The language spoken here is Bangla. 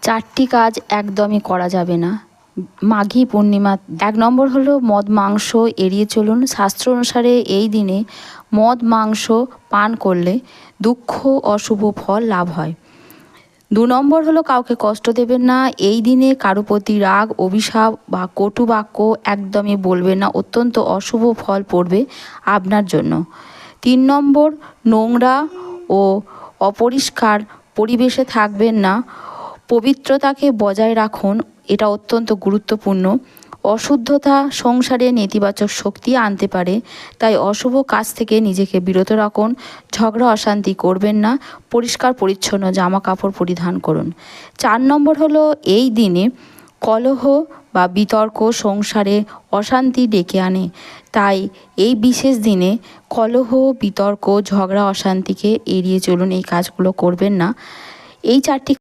চারটি কাজ একদমই করা যাবে না মাঘী পূর্ণিমা। 1 নম্বর হলো মদ মাংস এড়িয়ে চলুন। শাস্ত্র অনুসারে এই দিনে মদ মাংস পান করলে দুঃখ অশুভ ফল লাভ হয়। 2 নম্বর হলো কাউকে কষ্ট দেবেন না। এই দিনে কারো প্রতি রাগ, অভিশাপ বা কটু বাক্য একদমই বলবেন না, অত্যন্ত অশুভ ফল পড়বে আপনার জন্য। 3 নম্বর, নোংরা ও অপরিষ্কার পরিবেশে থাকবেন না, পবিত্রতাকে বজায় রাখুন, এটা অত্যন্ত গুরুত্বপূর্ণ। অশুদ্ধতা সংসারে নেতিবাচক শক্তি আনতে পারে, তাই অশুভ কাজ থেকে নিজেকে বিরত রাখুন। ঝগড়া অশান্তি করবেন না, পরিষ্কার পরিচ্ছন্ন জামা কাপড় পরিধান করুন। 4 নম্বর হলো এই দিনে কলহ বা বিতর্ক সংসারে অশান্তি ডেকে আনে, তাই এই বিশেষ দিনে কলহ, বিতর্ক, ঝগড়া অশান্তিকে এড়িয়ে চলুন, এই কাজগুলো করবেন না। এই 4টি